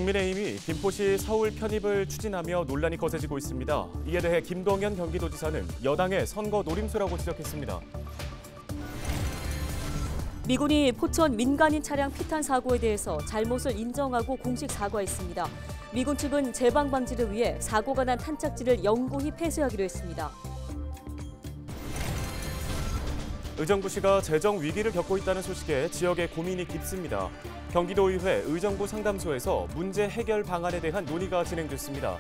국민의힘이 김포시 서울 편입을 추진하며 논란이 거세지고 있습니다. 이에 대해 김동연 경기도지사는 여당의 선거 노림수라고 지적했습니다. 미군이 포천 민간인 차량 피탄 사고에 대해서 잘못을 인정하고 공식 사과했습니다. 미군 측은 재방 방지를 위해 사고가 난 탄착지를 영구히 폐쇄하기로 했습니다. 의정부시가 재정 위기를 겪고 있다는 소식에 지역의 고민이 깊습니다. 경기도의회 의정부 상담소에서 문제 해결 방안에 대한 논의가 진행됐습니다.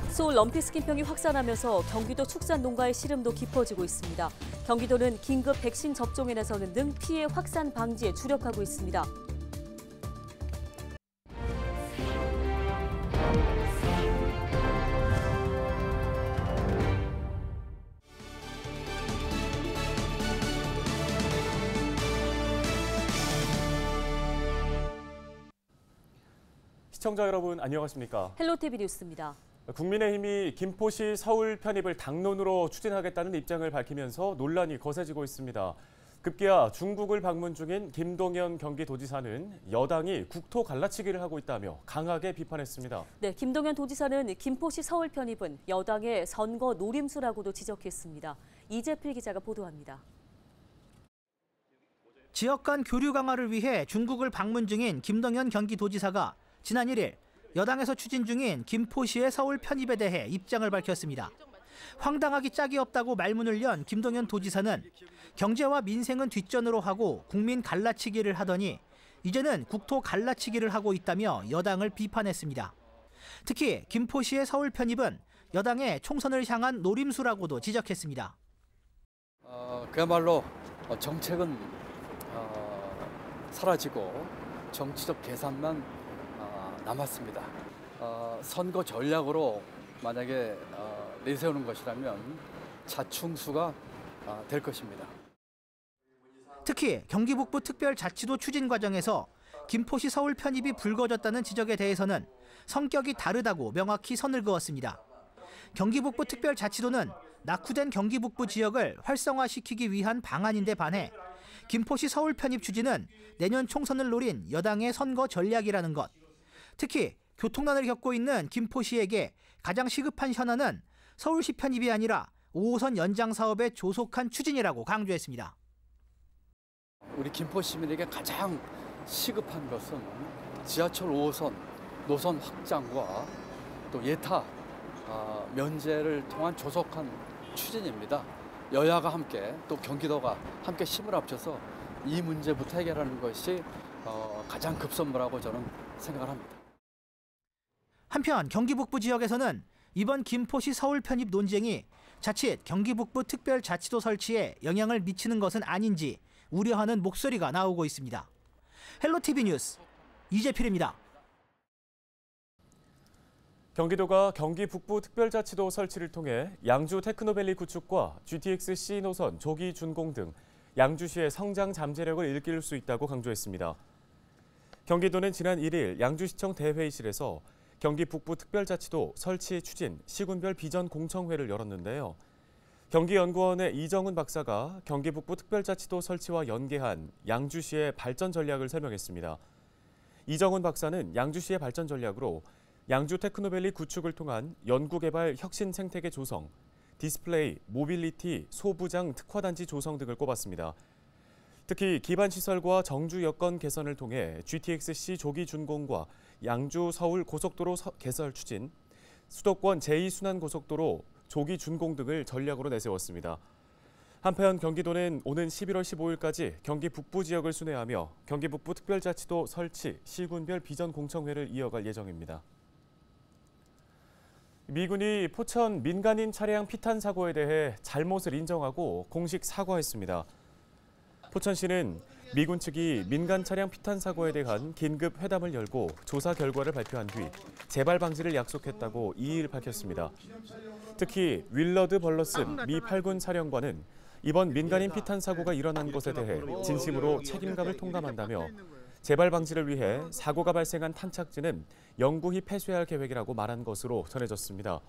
소울 럼피스킨병이 확산하면서 경기도 축산농가의 시름도 깊어지고 있습니다. 경기도는 긴급 백신 접종에 나서는 등 피해 확산 방지에 주력하고 있습니다. 시청자 여러분 안녕하십니까? 헬로티비 뉴스입니다. 국민의힘이 김포시 서울 편입을 당론으로 추진하겠다는 입장을 밝히면서 논란이 거세지고 있습니다. 급기야 중국을 방문 중인 김동연 경기도지사는 여당이 국토 갈라치기를 하고 있다며 강하게 비판했습니다. 네, 김동연 도지사는 김포시 서울 편입은 여당의 선거 노림수라고도 지적했습니다. 이재필 기자가 보도합니다. 지역 간 교류 강화를 위해 중국을 방문 중인 김동연 경기도지사가 지난 1일 여당에서 추진 중인 김포시의 서울 편입에 대해 입장을 밝혔습니다. 황당하기 짝이 없다고 말문을 연 김동연 도지사는 경제와 민생은 뒷전으로 하고 국민 갈라치기를 하더니 이제는 국토 갈라치기를 하고 있다며 여당을 비판했습니다. 특히 김포시의 서울 편입은 여당의 총선을 향한 노림수라고도 지적했습니다. 그야말로 정책은 사라지고 정치적 계산만 남았습니다. 선거 전략으로 만약에 내세우는 것이라면 자충수가 될 것입니다. 특히 경기북부 특별자치도 추진 과정에서 김포시 서울 편입이 불거졌다는 지적에 대해서는 성격이 다르다고 명확히 선을 그었습니다. 경기북부 특별자치도는 낙후된 경기북부 지역을 활성화시키기 위한 방안인데 반해 김포시 서울 편입 추진은 내년 총선을 노린 여당의 선거 전략이라는 것. 특히 교통난을 겪고 있는 김포시에게 가장 시급한 현안은 서울시 편입이 아니라 5호선 연장 사업의 조속한 추진이라고 강조했습니다. 우리 김포 시민에게 가장 시급한 것은 지하철 5호선 노선 확장과 또 예타 면제를 통한 조속한 추진입니다. 여야가 함께 또 경기도가 함께 힘을 합쳐서 이 문제부터 해결하는 것이 가장 급선무라고 저는 생각을 합니다. 한편 경기북부 지역에서는 이번 김포시 서울 편입 논쟁이 자칫 경기북부 특별자치도 설치에 영향을 미치는 것은 아닌지 우려하는 목소리가 나오고 있습니다. 헬로티비 뉴스 이재필입니다. 경기도가 경기북부 특별자치도 설치를 통해 양주 테크노밸리 구축과 GTX C 노선 조기 준공 등 양주시의 성장 잠재력을 일깨울 수 있다고 강조했습니다. 경기도는 지난 1일 양주시청 대회의실에서 경기북부 특별자치도 설치 추진 시군별 비전 공청회를 열었는데요. 경기연구원의 이정은 박사가 경기북부 특별자치도 설치와 연계한 양주시의 발전 전략을 설명했습니다. 이정은 박사는 양주시의 발전 전략으로 양주 테크노밸리 구축을 통한 연구개발 혁신 생태계 조성, 디스플레이, 모빌리티, 소부장 특화단지 조성 등을 꼽았습니다. 특히 기반시설과 정주 여건 개선을 통해 GTX-C 조기 준공과 양주 서울 고속도로 개설 추진, 수도권 제2순환고속도로 조기 준공 등을 전략으로 내세웠습니다. 한편 경기도는 오는 11월 15일까지 경기 북부 지역을 순회하며 경기 북부 특별자치도 설치 시군별 비전 공청회를 이어갈 예정입니다. 미군이 포천 민간인 차량 피탄 사고에 대해 잘못을 인정하고 공식 사과했습니다. 포천시는 미군 측이 민간 차량 피탄 사고에 대한 긴급 회담을 열고 조사 결과를 발표한 뒤 재발 방지를 약속했다고 2일 밝혔습니다. 특히 윌러드 벌러슨 미 8군 사령관은 이번 민간인 피탄 사고가 일어난 것에 대해 진심으로 책임감을 통감한다며 재발 방지를 위해 사고가 발생한 탄착지는 영구히 폐쇄할 계획이라고 말한 것으로 전해졌습니다.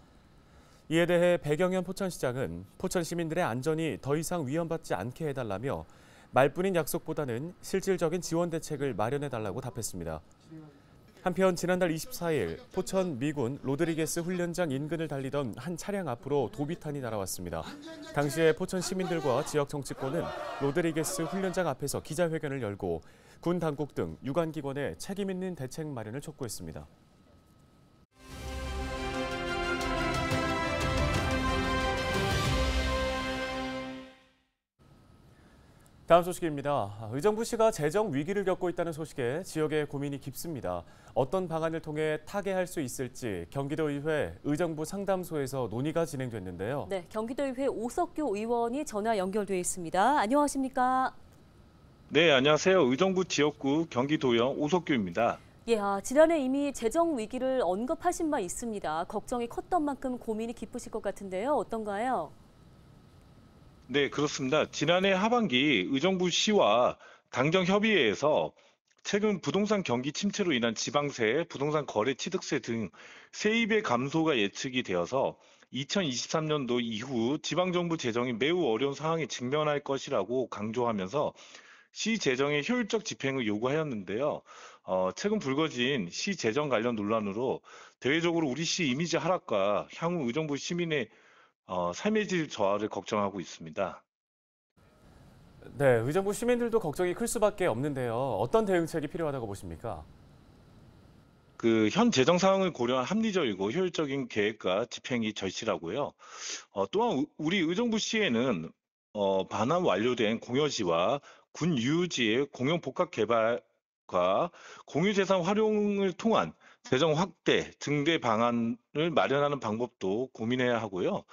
이에 대해 백영현 포천시장은 포천 시민들의 안전이 더 이상 위험받지 않게 해달라며 말뿐인 약속보다는 실질적인 지원 대책을 마련해달라고 답했습니다. 한편 지난달 24일 포천 미군 로드리게스 훈련장 인근을 달리던 한 차량 앞으로 도비탄이 날아왔습니다. 당시에 포천 시민들과 지역 정치권은 로드리게스 훈련장 앞에서 기자회견을 열고 군 당국 등 유관기관에 책임 있는 대책 마련을 촉구했습니다. 다음 소식입니다. 의정부시가 재정 위기를 겪고 있다는 소식에 지역의 고민이 깊습니다. 어떤 방안을 통해 타개할 수 있을지 경기도의회 의정부 상담소에서 논의가 진행됐는데요. 네, 경기도의회 오석규 의원이 전화 연결돼 있습니다. 안녕하십니까? 네, 안녕하세요. 의정부 지역구 경기도형 오석규입니다. 예, 지난해 이미 재정 위기를 언급하신 바 있습니다. 걱정이 컸던 만큼 고민이 깊으실 것 같은데요. 어떤가요? 네, 그렇습니다. 지난해 하반기 의정부시와 당정협의회에서 최근 부동산 경기 침체로 인한 지방세, 부동산 거래 취득세 등 세입의 감소가 예측이 되어서 2023년도 이후 지방정부 재정이 매우 어려운 상황에 직면할 것이라고 강조하면서 시 재정의 효율적 집행을 요구하였는데요. 최근 불거진 시 재정 관련 논란으로 대외적으로 우리 시 이미지 하락과 향후 의정부 시민의 삶의 질 저하를 걱정하고 있습니다. 네, 의정부 시민들도 걱정이 클 수밖에 없는데요. 어떤 대응책이 필요하다고 보십니까? 현 재정 상황을 고려한 합리적이고 효율적인 계획과 집행이 절실하고요. 또한 우리 의정부시에는 반환 완료된 공여지와 군 유지의 공용 복합 개발과 공유재산 활용을 통한 재정 확대, 증대 방안을 마련하는 방법도 고민해야 하고요.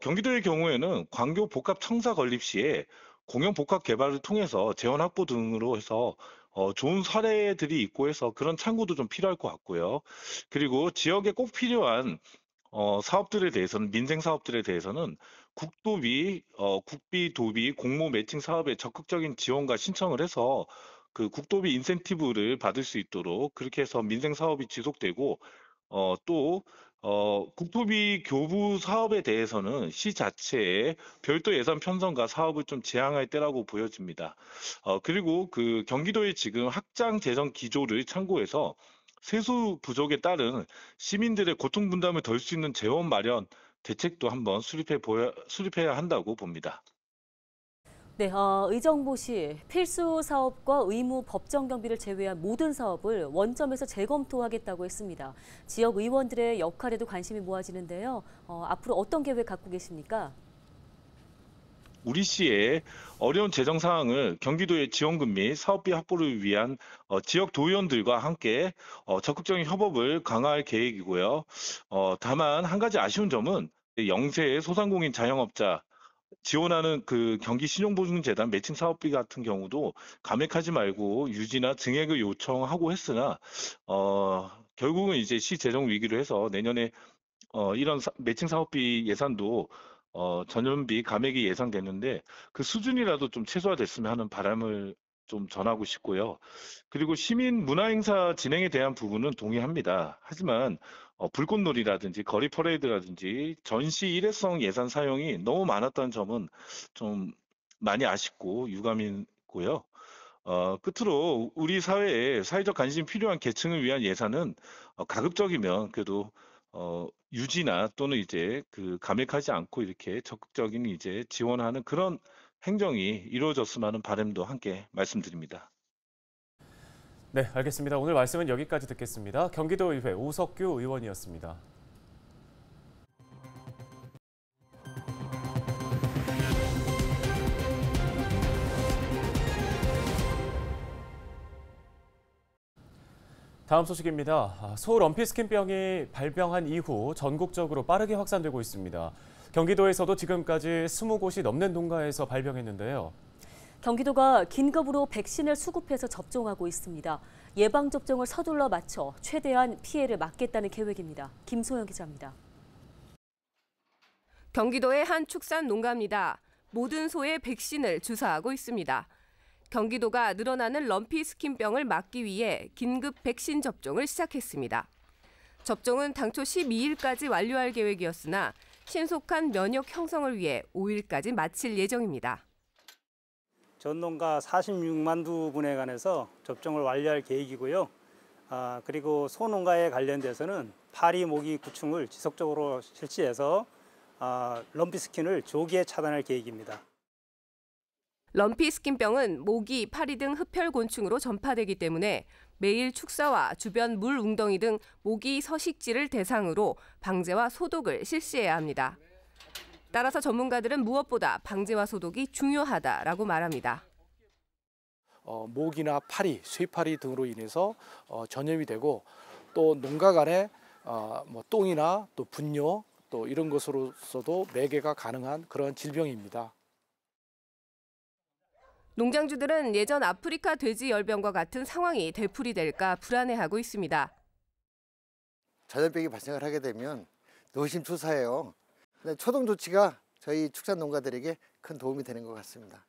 경기도의 경우에는 광교 복합 청사 건립 시에 공용 복합 개발을 통해서 재원 확보 등으로 해서 좋은 사례들이 있고 해서 그런 참고도 좀 필요할 것 같고요. 그리고 지역에 꼭 필요한 사업들에 대해서는 민생 사업들에 대해서는 국도비, 국비, 도비, 공모 매칭 사업에 적극적인 지원과 신청을 해서 그 국도비 인센티브를 받을 수 있도록 그렇게 해서 민생 사업이 지속되고 또 국토비 교부 사업에 대해서는 시 자체에 별도 예산 편성과 사업을 좀 지향할 때라고 보여집니다. 그리고 그 경기도의 지금 확장 재정 기조를 참고해서 세수 부족에 따른 시민들의 고통 분담을 덜 수 있는 재원 마련 대책도 한번 수립해야 한다고 봅니다. 네, 의정부시 필수 사업과 의무 법정 경비를 제외한 모든 사업을 원점에서 재검토하겠다고 했습니다. 지역 의원들의 역할에도 관심이 모아지는데요. 앞으로 어떤 계획 갖고 계십니까? 우리 시의 어려운 재정 상황을 경기도의 지원금 및 사업비 확보를 위한 지역 도의원들과 함께 적극적인 협업을 강화할 계획이고요. 다만 한 가지 아쉬운 점은 영세 소상공인 자영업자 지원하는 그 경기신용보증재단 매칭 사업비 같은 경우도 감액하지 말고 유지나 증액을 요청하고 했으나 결국은 이제 시 재정 위기로 해서 내년에 이런 매칭 사업비 예산도 전년비 감액이 예상되는데 그 수준이라도 좀 최소화됐으면 하는 바람을 좀 전하고 싶고요. 그리고 시민 문화행사 진행에 대한 부분은 동의합니다. 하지만 불꽃놀이라든지 거리 퍼레이드라든지 전시 일회성 예산 사용이 너무 많았다는 점은 좀 많이 아쉽고 유감이고요. 끝으로 우리 사회에 사회적 관심이 필요한 계층을 위한 예산은 가급적이면 그래도 유지나 또는 이제 그 감액하지 않고 이렇게 적극적인 이제 지원하는 그런 행정이 이루어졌으면 하는 바람도 함께 말씀드립니다. 네, 알겠습니다. 오늘 말씀은 여기까지 듣겠습니다. 경기도의회 오석규 의원이었습니다. 다음 소식입니다. 소럼피스킨병이 발병한 이후 전국적으로 빠르게 확산되고 있습니다. 경기도에서도 지금까지 20곳이 넘는 농가에서 발병했는데요. 경기도가 긴급으로 백신을 수급해서 접종하고 있습니다. 예방접종을 서둘러 마쳐 최대한 피해를 막겠다는 계획입니다. 김소영 기자입니다. 경기도의 한 축산 농가입니다. 모든 소에 백신을 주사하고 있습니다. 경기도가 늘어나는 럼피스킨병을 막기 위해 긴급 백신 접종을 시작했습니다. 접종은 당초 12일까지 완료할 계획이었으나 신속한 면역 형성을 위해 5일까지 마칠 예정입니다. 전 농가 46만 두 분에 관해서 접종을 완료할 계획이고요. 그리고 소농가에 관련돼서는 파리, 모기 구충을 지속적으로 실시해서 럼피 스킨을 조기에 차단할 계획입니다. 럼피 스킨병은 모기, 파리 등 흡혈곤충으로 전파되기 때문에 매일 축사와 주변 물 웅덩이 등 모기 서식지를 대상으로 방제와 소독을 실시해야 합니다. 따라서 전문가들은 무엇보다 방제와 소독이 중요하다라고 말합니다. 모기나 파리, 쇠파리 등으로 인해서 전염이 되고 또 농가 간에 똥이나 또 분뇨 또 이런 것으로서도 매개가 가능한 그런 질병입니다. 농장주들은 예전 아프리카 돼지 열병과 같은 상황이 되풀이될까 불안해하고 있습니다. 전염병이 발생을 하게 되면 노심초사해요. 근데 초동 조치가 저희 축산 농가들에게 큰 도움이 되는 것 같습니다.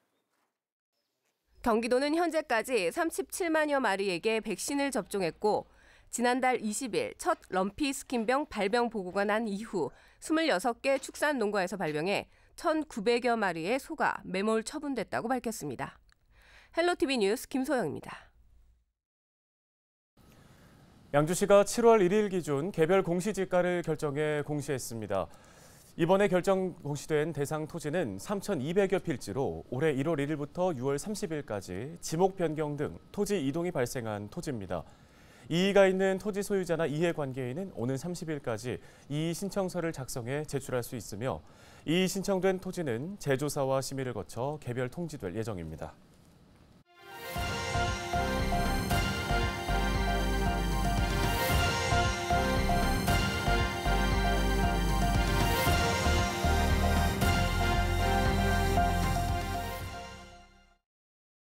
경기도는 현재까지 37만여 마리에게 백신을 접종했고 지난달 20일 첫 럼피 스킨병 발병 보고가 난 이후 26개 축산 농가에서 발병해 1,900여 마리의 소가 매몰 처분됐다고 밝혔습니다. 헬로티비 뉴스 김소영입니다. 양주시가 7월 1일 기준 개별 공시지가를 결정해 공시했습니다. 이번에 결정 공시된 대상 토지는 3,200여 필지로 올해 1월 1일부터 6월 30일까지 지목 변경 등 토지 이동이 발생한 토지입니다. 이의가 있는 토지 소유자나 이해관계인은 오는 30일까지 이의 신청서를 작성해 제출할 수 있으며 이의 신청된 토지는 재조사와 심의를 거쳐 개별 통지될 예정입니다.